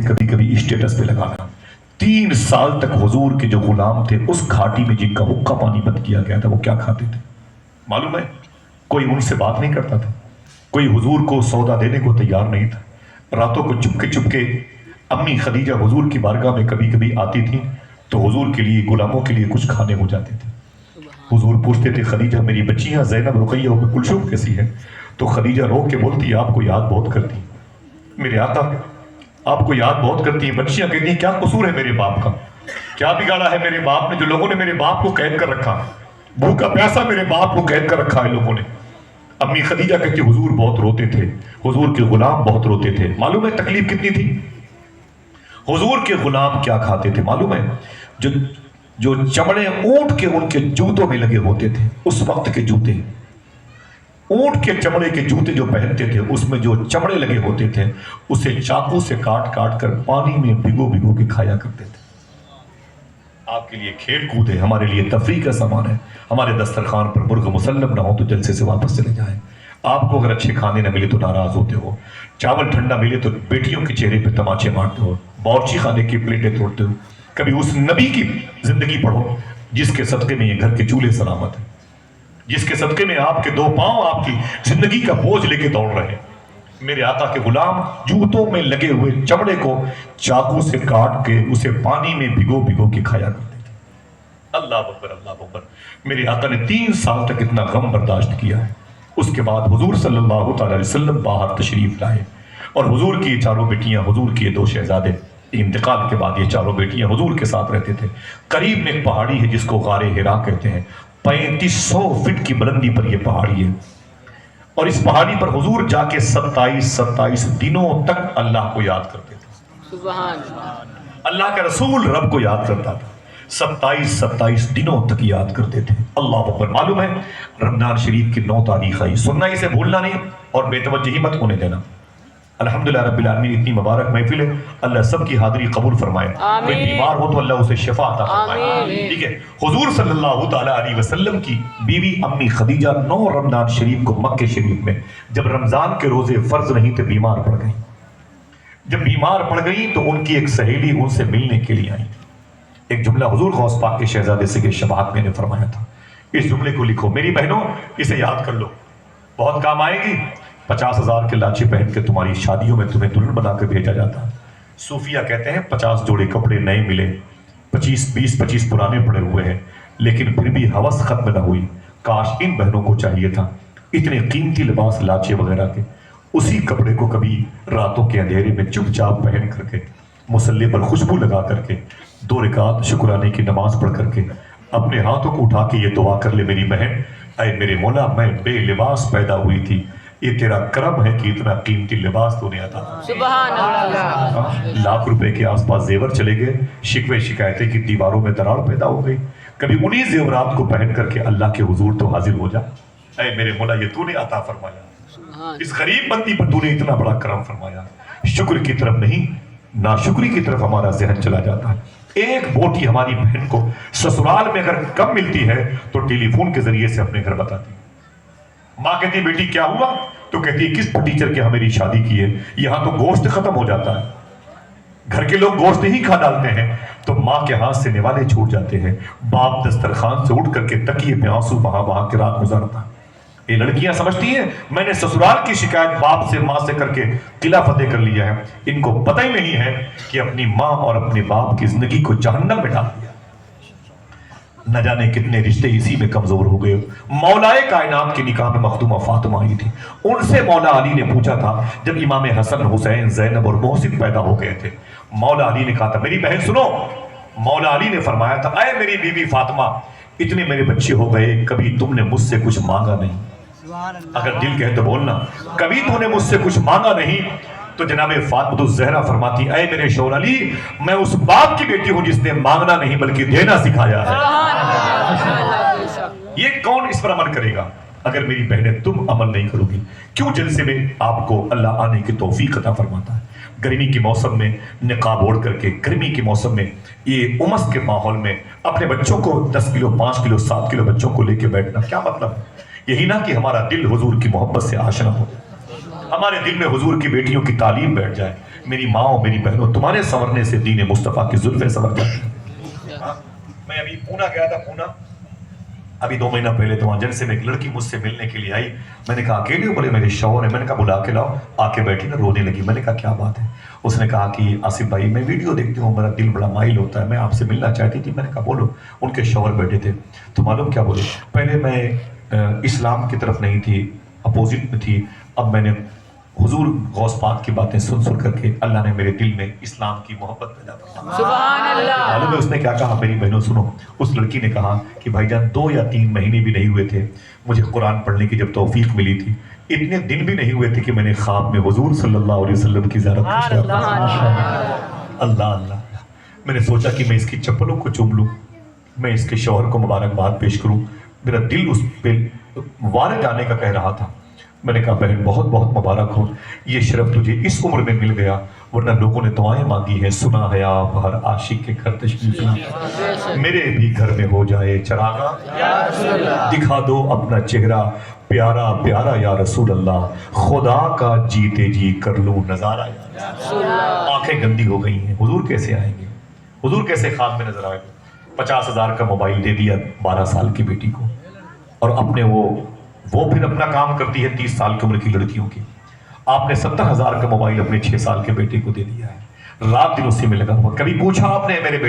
कभी कभी स्टेटस पे लगाना। 3 साल तक हुजूर के जो गुलाम थे उस घाटी में जिनका हुक्का पानी बंद किया गया था वो क्या खाते थे मालूम है? कोई उनसे बात नहीं करता था, कोई हुजूर को सौदा देने को तैयार नहीं था। रातों को चुपके चुपके अम्मी खदीजा हुजूर की बारगाह में कभी कभी आती थी तो हुजूर के लिए, गुलामों के लिए कुछ खाने हो जाते थे। हुजूर पूछते थे, खदीजा मेरी बच्चियां ज़ैनब, रुकैया और कुलसूम कैसी है? तो खदीजा रो के बोलती, आपको याद बहुत करती मेरे आका, आपको याद बहुत करती है। बच्चियां कहती हैं, क्या कसूर है मेरे बाप का, क्या बिगाड़ा है मेरे बाप ने, जो लोगों ने मेरे बाप को कैद कर रखा, भूखा प्यासा मेरे बाप को कैद कर रखा है लोगों ने। अम्मी खदीजा कहती, हुजूर बहुत रोते थे, हुजूर के गुलाम बहुत रोते थे। मालूम है तकलीफ कितनी थी? हुजूर के गुलाम क्या खाते थे मालूम है? जो चमड़े ऊंट के उनके जूतों में लगे होते थे, उस वक्त के जूते, ऊंट के चमड़े के जूते जो पहनते थे उसमें जो चमड़े लगे होते थे उसे चाकू से काट काट कर पानी में भिगो भिगो के खाया करते थे। आपके लिए खेल कूद है, हमारे लिए तफरीह का सामान है। हमारे दस्तरखान पर मुर्ग मुसल्लम ना हो तो जलसे से वापस चले जाए। आपको अगर अच्छे खाने न मिले तो नाराज होते हो, चावल ठंडा मिले तो बेटियों के चेहरे पे तमाचे मारते हो, बावर्ची खाने की प्लेटें तोड़ते हो। कभी उस नबी की जिंदगी पढ़ो जिसके सदके में ये घर के चूल्हे सलामत है, जिसके सदके में आपके 2 पांव आपकी जिंदगी का बोझ लेके दौड़ रहे हैं। मेरे आका के गुलाम जूतों में लगे हुए चमड़े को चाकू से काट के उसे पानी में भिगो भिगो के खाया करते थे। अल्लाह अकबर, अल्लाह अकबर। मेरे आका ने 3 साल तक इतना गम बर्दाश्त किया है। उसके बाद हुजूर सल्लल्लाहु अलैहि वसल्लम बाहर तशरीफ लाए और हुजूर की 4 बेटियां, हुजूर के 2 शहजादे, इंतकाल के बाद ये 4 बेटियां हुजूर के साथ रहते थे। करीब में एक पहाड़ी है जिसको गारे हिरा कहते हैं। 3500 फीट की बुलंदी पर यह पहाड़ी है और इस पहाड़ी पर हुजूर जाके 27 दिनों तक अल्लाह को याद करते थे। सुभान अल्लाह। अल्लाह का रसूल रब को याद करता था, 27 दिनों तक याद करते थे। अल्लाह अकबर। मालूम है रमजान शरीफ की 9 तारीख आई, सुनना इसे भूलना नहीं और बेतवज्जही मत होने देना। अल्हम्दुलिल्लाह रब्बिल आलमीन, इतनी मुबारक महफिल है, अल्लाह सबकी हाजिरी कबूल फरमाए। कोई बीमार हो तो अल्लाह उसे शिफा अता फरमाए। ठीक है, हुजूर सल्लल्लाहु ताला अलैहि वसल्लम की बीवी अम्मी खदीजा 9 रमजान शरीफ को मक्के शरीफ में, जब रमजान के रोजे फर्ज नहीं थे, बीमार पड़ गई। जब बीमार पड़ गई तो उनकी एक सहेली उनसे मिलने के लिए आई। एक जुमला हुजूर गौस पाक के शहजादे से शबात में ने फरमाया था, इस जुमले को लिखो, मेरी बहनों इसे याद कर लो, बहुत काम आएगी। 50,000 के लाचे पहन के तुम्हारी शादियों में तुम्हें दुल्हन बनाकर भेजा जाता। सूफिया कहते हैं 50 जोड़े कपड़े नए मिले, 20-25 पुराने पड़े हुए हैं, लेकिन फिर भी हवस खत्म न हुई। काश इन बहनों को चाहिए था इतने कीमती लिबास, लाचे वगैरह के, उसी कपड़े को कभी रातों के अंधेरे में चुपचाप पहन करके, मुसल्ले पर खुशबू लगा करके, 2 रकात शुक्राने की नमाज पढ़ करके अपने हाथों को उठा के ये दुआ कर ले, मेरी बहन, ऐ मेरे मौला, मैं बेलिबास पैदा हुई थी, ये तेरा करम है कि इतना कीमती लिबास तूने अता किया। सुभान अल्लाह। लाख रुपए के आसपास जेवर चले गए, शिकवे शिकायतें की दीवारों में दरार पैदा हो गई। कभी उन्हीं जेवरात को पहन करके अल्लाह के हुजूर तो हाजिर हो जा, ऐ मेरे मौला ये तूने अता फरमाया, इस गरीब बंदी पर तूने इतना बड़ा करम फरमाया। शुक्र की तरफ नहीं, नाशुक्री की तरफ हमारा जहन चला जाता है। एक बोटी हमारी बहन को ससुराल में अगर कम मिलती है तो टेलीफोन के जरिए से अपने घर बताती। माँ कहती है बेटी क्या हुआ, तो कहती है किस टीचर के यहाँ मेरी शादी की है, यहाँ तो गोश्त खत्म हो जाता है, घर के लोग गोश्त ही खा डालते हैं। तो माँ के हाथ से निवाले छूट जाते हैं, बाप दस्तरखान से उठ करके तकिए पे आंसू बहा बहा के रात गुजारता। ये लड़कियां समझती हैं मैंने ससुराल की शिकायत बाप से, माँ से करके किला फतेह कर लिया है। इनको पता ही नहीं है कि अपनी माँ और अपने बाप की जिंदगी को जहन्नम में डाल दिया। न जाने कितने रिश्ते इसी में कमजोर हो गए। मौलाए कायनात के निकाह में मखदूमा फातिमा आई थी, उनसे मौला अली ने पूछा था, जब इमाम हसन, हुसैन, ज़ैनब और मोहसिन पैदा हो गए थे, मौला अली ने कहा था मेरी बहन सुनो। मौला अली ने फरमाया था, अय मेरी बीवी फातिमा, इतने मेरे बच्चे हो गए, कभी तुमने मुझसे कुछ मांगा नहीं। अगर दिल कहे तो बोलना, कभी तूने मुझसे कुछ मांगा नहीं। तो जनाबे फातिमा ज़हरा फरमाती, ऐ मेरे शौहर अली, मैं उस बाप की बेटी हूं जिसने मांगना नहीं बल्कि देना सिखाया है। ये कौन इस पर अमल करेगा अगर मेरी बहनें तुम अमल नहीं करोगी? क्यों जलसे में आपको अल्लाह आने की तौफीक अता फरमाता है। गर्मी के मौसम में निकाब ओढ़ करके, गर्मी के मौसम में ये उमस के माहौल में अपने बच्चों को 10 किलो, 5 किलो, 7 किलो बच्चों को लेके बैठना क्या मतलब है? यही ना कि हमारा दिल हुजूर की मोहब्बत से आशना हो, हमारे दिल में हुजूर की बेटियों की तालीम बैठ जाए, میری ماں اور میری بہنوں تمہارے سنورنے سے دین مصطفیٰ کی زلفیں سنور جاتی ہیں. میں ابھی پونا گیا تھا, پونا ابھی 2 مہینہ پہلے تو وہاں جلسے میں ایک لڑکی مجھ سے ملنے کے لیے آئی. میں نے کہا اکیلے ہو؟ بولے میرے شوہر ہے. میں نے کہا بلا کے لاؤ. آ کے بیٹھی نا, رونے لگی. میں نے کہا کیا بات ہے؟ اس نے کہا کہ آصف بھائی میں ویڈیو دیکھتی ہوں, میرا دل بڑا مائل ہوتا ہے, میں آپ سے ملنا چاہتی تھی. میں نے کہا بولو. ان کے شوہر بیٹھے تھے. تو معلوم کیا بولے, پہلے میں اسلام کی طرف نہیں تھی, اپوزٹ میں تھی. اب میں نے حضور غوث پاک کی باتیں سن سن کر کے اللہ نے میرے دل میں اسلام کی محبت پیدا فرمائی. سبحان اللہ. معلوم ہے اس نے کیا کہا؟ میری بہنوں سنو, اس لڑکی نے کہا کہ بھائی جان 2 یا 3 مہینے بھی نہیں ہوئے تھے مجھے قرآن پڑھنے کی جب توفیق ملی تھی, اتنے دن بھی نہیں ہوئے تھے کہ میں نے خواب میں حضور صلی اللہ علیہ وسلم کی زیارت کی. اللہ اللہ. میں نے سوچا کہ میں اس کی چپلوں کو چوم لوں, میں اس کے شوہر کو مبارکباد پیش کروں. میرا دل اس پہ وار جانے کا کہہ رہا تھا. میں نے کہا بہن بہت بہت مبارک ہو, یہ شرف تجھے اس عمر میں مل گیا, ورنہ لوگوں نے دعائیں مانگی ہیں. سنا ہے آپ ہر عاشق کے گھر تشریف لانا, میرے بھی گھر میں ہو جائے چراغاں, دکھا دو اپنا چہرہ پیارا پیارا یا رسول اللہ, خدا کا جیتے جی کر لوں نظارہ. آنکھیں گندی ہو گئی ہیں. حضور کیسے آئیں گے؟ حضور کیسے خواب میں نظر آئے گے؟ 50,000 کا موبائل دے دیا 12 سال کی بیٹی کو, اور اپنے وہ پھر اپنا کام کرتی ہے 30 سال کی عمر کی لڑکیوں کی. آپ نے 70,000 کا موبائل اپنے 6 سال کے بیٹے کو دے دیا ہے, رات دن اسی میں لگا ہوا. کبھی پوچھا آپ نے میرے بیٹے